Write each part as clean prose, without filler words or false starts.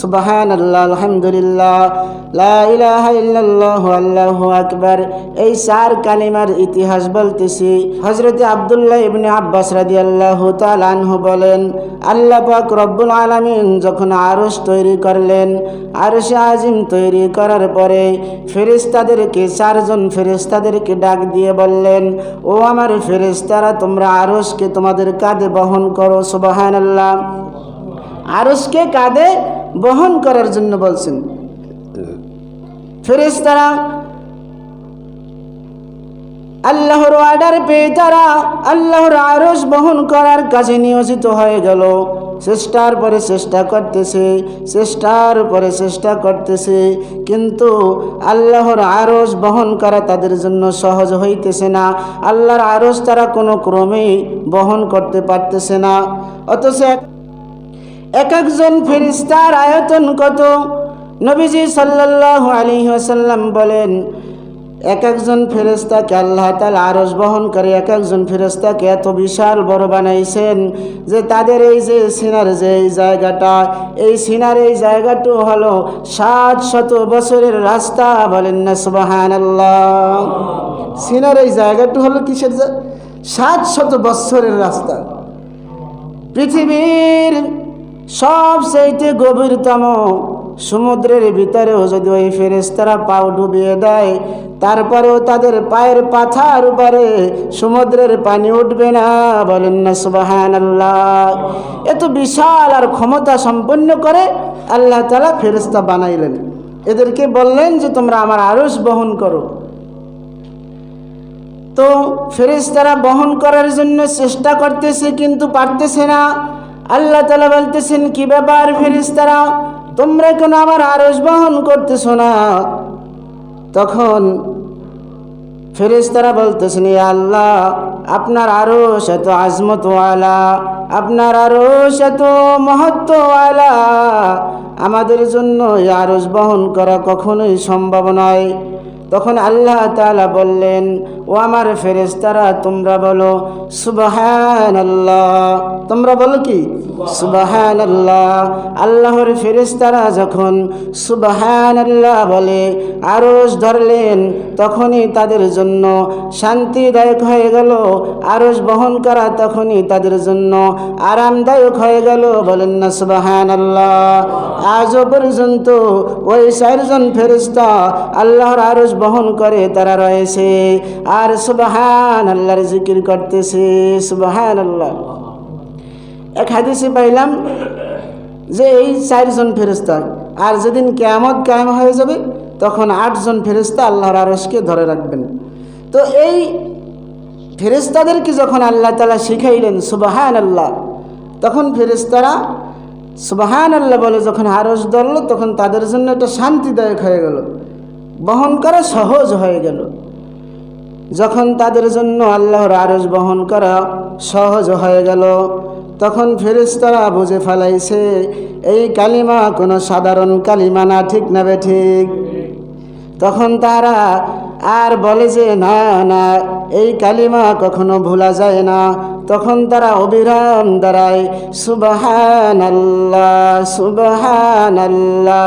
সুবহানাল্লাহ, আলহামদুলিল্লাহ, লা ইলাহা ইল্লাল্লাহু আল্লাহু আকবার। এই 4 কালিমার ইতিহাস বলতেছি। হযরত আব্দুল্লাহ ইবনে আব্বাস রাদিয়াল্লাহু তাআলা আনহু বলেন, আল্লাহ পাক রব্বুল আলামিন যখন আরশ তৈরি করলেন, আরশে আজিম তৈরি করার পরে ফেরেশতাদেরকে 4 জন ফেরেশতাদেরকে ডাক দিয়ে বললেন, ও আমার ফেরেশতারা, তোমরা আরশকে তোমাদের কাঁধে বহন করো। সুবহানাল্লাহ। আরশকে কাঁধে বহন করার জন্য বলছেন। ফেরেশতারা আল্লাহর অর্ডার পেয়ে তারা আল্লাহর আরশ বহন করার কাজে নিয়োজিত হয়ে গেল। চেষ্টার পরে চেষ্টা করতেছে, চেষ্টার পরে চেষ্টা করতেছে, কিন্তু আল্লাহর আরশ বহন করা তাদের জন্য সহজ হইতেছে না। আল্লাহর আরশ তারা কোনো ক্রমেই বহন করতে পারতেছে না। অথচ এক একজন ফেরেশতার আয়তন কত? নবীজি সাল্লাল্লাহু আলাইহি ওয়াসাল্লাম বলেন, এক একজন ফেরেশতাকে আল্লাহ তাআলা আরশ বহন করে এক একজন ফেরেশতাকে এত বিশাল বড় বানাইছেন যে তাদের এই যে সিনার যে জায়গাটা, এই সিনার এই জায়গাটা হলো 700 বছরের রাস্তা। বলেন না সুবহানাল্লাহ। সিনার এই জায়গাটা হলো কিসের? 700 বছরের রাস্তা। পৃথিবীর সবচেয়ে গভীরতম সমুদ্রের ভিতরেও যদি ওই ফেরেশতারা পাও ডুবিয়ে দেয়, তারপরেও তাদের পায়ের পাথার উপরে সমুদ্রের পানি উঠবে না। বলেন না সুবহানাল্লাহ। এত বিশাল আর ক্ষমতা সম্পন্ন করে আল্লাহ তাআলা ফেরেশতা বানাইলেন। এদেরকে বললেন যে তোমরা আমার আরশ বহন করো। তো ফেরেশতারা বহন করার জন্য চেষ্টা করতেছে, কিন্তু পারতেছে না। আল্লাহ তাআলা বলতেছেন, কি ব্যাপার ফেরেশতারা, তোমরা কেন আমার আরশ বহন করতেছ না? তখন ফেরেশতারা বলতেছেন, ইয়া আল্লাহ, আপনার আরশ এত আজমতওয়ালা, আপনার আরশ এত মহত্বওয়ালা, আমাদের জন্য এই আরশ বহন করা কখনোই সম্ভব নয়। তখন আল্লাহ তাআলা বললেন, ও আমার ফেরেশতারা, তোমরা বলো সুবহানাল্লাহ। তোমরা বলো কি? সুবহানাল্লাহ। আল্লাহর ফেরেশতারা যখন সুবহানাল্লাহ বলে আরশ ধরলেন, তখনই তাদের জন্য শান্তিদায়ক হয়ে গেল। আরশ বহন করা তখনই তাদের জন্য আরামদায়ক হয়ে গেল। বলেন না সুবহানাল্লাহ। আজও পর্যন্ত ওই 4 জন ফেরেশতা আল্লাহর আরশ বহন করে তারা রয়েছে আর সুবহানাল্লাহর জিকির করতেছে। সুবহানাল্লাহ। এক হাদিসে পাইলাম যে এই 4 জন ফেরেশতা, আর যেদিন কিয়ামত কায়েম হয়ে যাবে তখন 8 জন ফেরেশতা আল্লাহর আরশকে ধরে রাখবেন। তো এই ফেরেশতাদেরকে যখন আল্লাহ তাআলা শিখাইলেন সুবহানাল্লাহ, তখন ফেরেশতারা সুবহানাল্লাহ বলে যখন আরশ ধরল, তখন তাদের জন্য এটা শান্তিদায়ক হয়ে গেল, বহন করা সহজ হয়ে গেল। যখন তাদের জন্য আল্লাহর আরশ বহন করা সহজ হয়ে গেল, তখন ফেরেশতারা বুঝে ফেলাইছে এই কালিমা কোনো সাধারণ কালিমা না। ঠিক না বে ঠিক? তখন তারা আর বলে যে না না, এই কালিমা কখনো ভোলা যায় না। তখন তারা অবিরাম দাঁড়ায় সুবহানাল্লাহ সুবহানাল্লাহ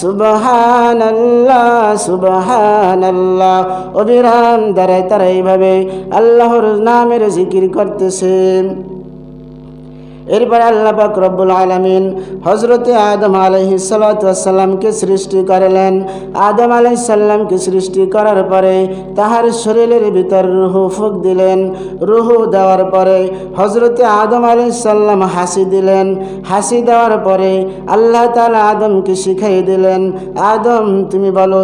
সুবহানাল্লাহ সুবহানাল্লাহ। অবিরাম দাঁড়ায় তারা এইভাবে আল্লাহর নামের জিকির করতেছে। এরপরে আল্লাহ পাক রব্বুল আলামিন হযরতে আদম আলাইহিস সালাতু ওয়াস সালামকে সৃষ্টি করলেন। আদম আলাইহিস সালামকে সৃষ্টি করার পরে তাহার শরীরের ভিতর রূহ ফুঁক দিলেন। রূহ দেওয়ার পরে হযরতে আদম আলাইহিস সালাম হাসি দিলেন। হাসি দেওয়ার পরে আল্লাহ তাআলা আদমকে শিখাই দিলেন, আদম তুমি বলো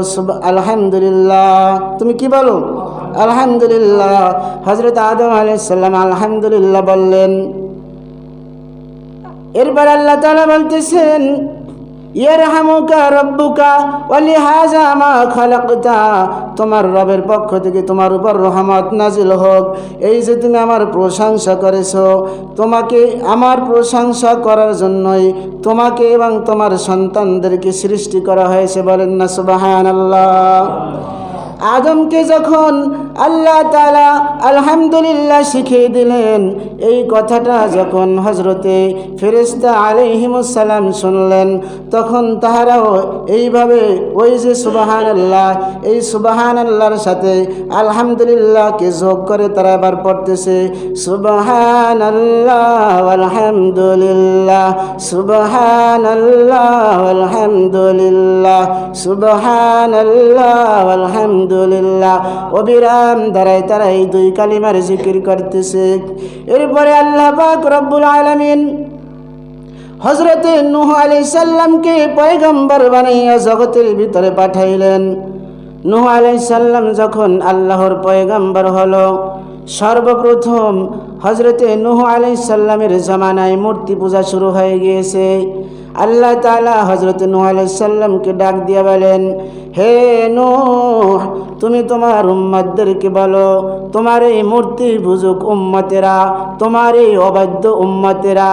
আলহামদুলিল্লাহ। তুমি কি বলো? আলহামদুলিল্লাহ। হযরত আদম আলাইহিস সালাম আলহামদুলিল্লাহ বললেন। এরপর আল্লাহ তাআলা বলতেছেন, ইয়ারহামুকা রাব্বুকা ওয়া লিহাযা মা খালাকতা, তোমার রবের পক্ষ থেকে তোমার উপর রহমত নাজিল হোক। এই যে তুমি আমার প্রশংসা করেছো, তোমাকে আমার প্রশংসা করার জন্যই তোমাকে এবং তোমার সন্তানদেরকে সৃষ্টি করা হয়েছে। বলেন না সুবহানাল্লাহ। আদমকে যখন আল্লাহ তাআলা আলহামদুলিল্লাহ শিখিয়ে দিলেন, এই কথাটা যখন হজরতে ফেরেশতা আলাইহিমুস সালাম শুনলেন, তখন তাহারাও এইভাবে ওই যে সুবহানাল্লাহ, এই সুবহানাল্লাহর সাথে আলহামদুলিল্লাহকে যোগ করে তারা এবার পড়তেছে সুবহানাল্লাহ আলহামদুলিল্লাহ, সুবহানাল্লাহ আলহামদুলিল্লাহ, সুবহানাল্লাহ আলহামদুলিল্লাহ। অবিরাম দ্বারাই তারা এই দুই কালিমার জিকির করতেছে। এরপরে আল্লাহ পাক রব্বুল আলামিন হযরতে নূহ আলাইহিস সালামকে পয়গম্বর বানাইয়া জগতের ভিতরে পাঠাইলেন। নূহ আলাইহিস সালাম যখন আল্লাহর পয়গম্বর হলো, সর্বপ্রথম হযরতে নূহ আলাইহিস সালামের জামানায় মূর্তি পূজা শুরু হয়ে গিয়েছে। আল্লাহ তাআলা হযরতে নূহ আলাইহিস সালামকে ডাক দিয়ে বলেন, হে নূহ, তুমি তোমার উম্মতদেরকে বলো, তোমার এই মূর্তি পূজক উম্মতেরা, তোমার এই অবাধ্য উম্মতেরা,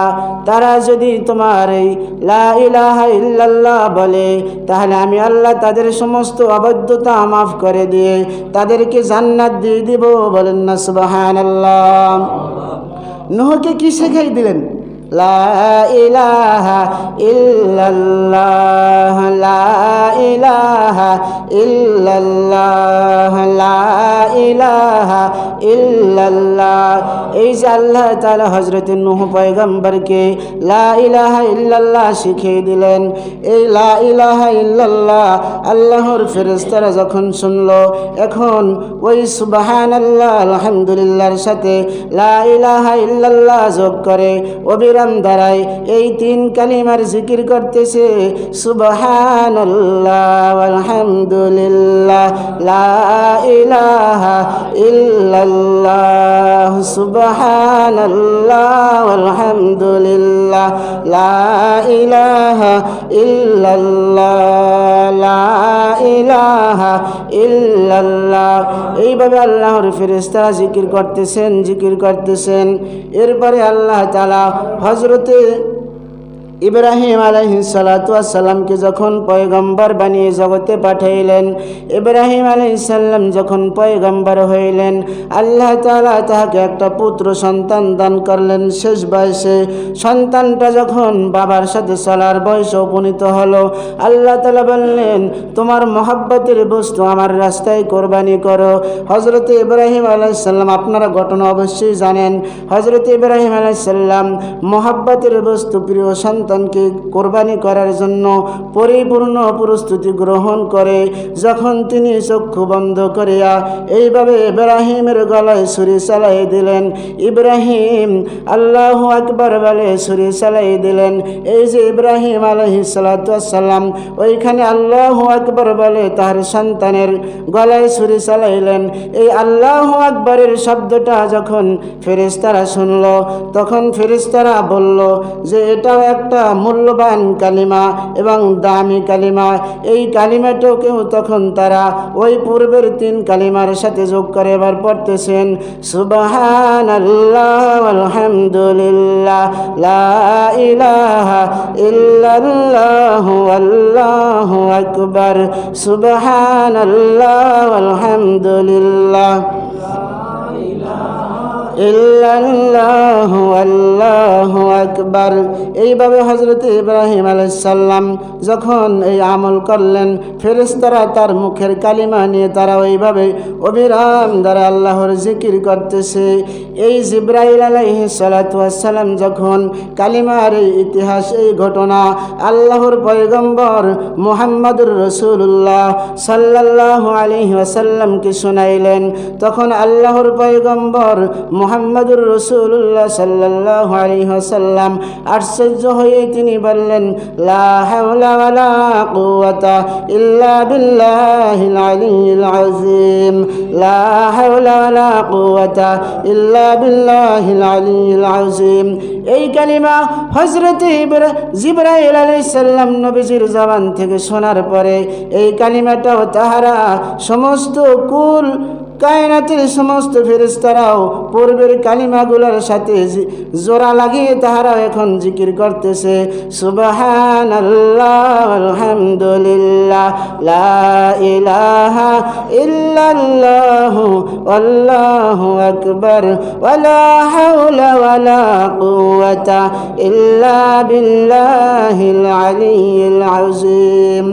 তারা যদি তোমার এই লা ইলাহা ইল্লাল্লাহ বলে, তাহলে আমি আল্লাহ তাদের সমস্ত অবাধ্যতা মাফ করে দিয়ে তাদেরকে জান্নাত দিয়ে দিব। বলেন না সুবহানাল্লাহ। নূহকে কি শেখাই দিলেন? লা ইলাহা ইল্লাল্লাহ, লা ইলাহা ইল্লাল্লাহ, লা ইলাহা ইল্লাল্লাহ। এই যে আল্লাহ তাআলা হযরত নূহ পয়গম্বরকে লা ইলাহা ইল্লাল্লাহ শিখিয়ে দিলেন, এই লা ইলাহা ইল্লাল্লাহ আল্লাহর ফেরেশতারা যখন শুনলো, এখন ওই সুবহানাল্লাহ আলহামদুলিল্লাহর সাথে লা ইলাহা ইল্লাল্লাহ যোগ করে অবিরাম দ্বারাই এই তিন কালিমার জিকির করতেছে সুবহানাল্লাহ আলহামদুলিল্লাহ, লা ইলাহা ইল্লাল্লাহ, সুবহানাল্লাহ আলহামদুলিল্লাহ, লা ইলাহা ইল্লাল্লাহ, লা ইলাহা ইল্লাল্লাহ। এইভাবে আল্লাহর ফেরেশতারা জিকির করতেছেন। এরপরে আল্লাহ তাআলা হযরতে ইব্রাহিম আলাইহিস সালাতু ওয়াস সালামকে যখন পয়গম্বর বানিয়ে জগতে পাঠাইলেন, ইব্রাহিম আলাইহিস সালাম যখন পয়গম্বর হইলেন, আল্লাহ তাআলা তাকে একটা পুত্র সন্তান দান করলেন শেষ বয়সে। সন্তানটা যখন বাবার সাথে চলার বয়সে উপনীত হলো, আল্লাহ তাআলা বললেন, তোমার মহব্বতের বস্তু আমার রাস্তায় কোরবানি করো। হযরতে ইব্রাহিম আলাইহিস সালাম, আপনারা ঘটনা অবশ্যই জানেন, হযরতে ইব্রাহিম আলাইহিস সালাম মহব্বতের বস্তু প্রিয় সন্তানকে কোরবানি করার জন্য পরিপূর্ণ প্রস্তুতি গ্রহণ করে যখন তিনি চক্ষু বন্ধ করিয়া এইভাবে ইব্রাহিমের গলায় ছুরি চালাই দিলেন, ইব্রাহিম আল্লাহু আকবার বলে ছুরি চালাই দিলেন। এই যে ইব্রাহিম আলাইহিস সালাতু ওয়াস সালাম ওইখানে আল্লাহু আকবার বলে তার সন্তানের গলায় ছুরি চালাইলেন। এই আল্লাহু আকবারের শব্দটা যখন ফেরেশতারা শুনল, তখন ফেরেশতারা বলল যে এটাও একটা মূল্যবান কালিমা এবং দামি কালিমা। এই কালিমাটাকেও তখন তারা ওই পূর্বের তিন কালিমার সাথে যোগ করে এবার পড়তেছেন সুবহানাল্লাহ আলহামদুলিল্লাহ, লা ইলাহা ইল্লাল্লাহু আল্লাহু আকবার, সুবহানাল্লাহ আলহামদুলিল্লাহ, ইল্লাল্লাহু আল্লাহু আকবার। এইভাবে হযরত ইব্রাহিম আলাইহিস সালাম যখন এই আমল করলেন, ফেরেশতারা তার মুখের কালিমা নিয়ে তারা ওইভাবে অবিরাম দ্বারা আল্লাহর জিকির করতেছে। এই জিবরাইল আলাইহিস সালাতু ওয়াস সালাম যখন কালিমার এই ইতিহাস, এই ঘটনা আল্লাহর পয়গম্বর মুহাম্মদুর রাসূলুল্লাহ সাল্লাল্লাহু আলাইহি ওয়াসাল্লামকে শোনাইলেন, তখন আল্লাহর পয়গম্বর মুহাম্মদুর রাসূলুল্লাহ সাল্লাল্লাহু আলাইহি ওয়াসাল্লাম আশ্চর্য হয়ে তিনি বললেন, লা হাওলা ওয়ালা কুওয়াতা ইল্লা বিল্লাহিল আলিয়্যিল আযীম, লা হাওলা ওয়ালা কুওয়াতা ইল্লা বিল্লাহিল আলিয়্যিল আযীম। এই কালিমা হযরত জিবরাইল আলাইহিস সালাম নবীজির জবান থেকে শোনার পরে এই কালিমাটাও তাহারা সমস্ত কুল কায়নাতের সমস্ত ফেরেশতারাও পূর্বের কালিমাগুলোর সাথে জোড়া লাগিয়ে তাহারাও এখন জিকির করতেছে সুবহানাল্লাহ আলহামদুলিল্লাহ লা ইলাহা ইল্লাল্লাহু আল্লাহু আকবার ওয়ালা হাওলা ওয়ালা কুওয়াতা ইল্লা বিল্লাহিল আলিয়্যিল আযীম।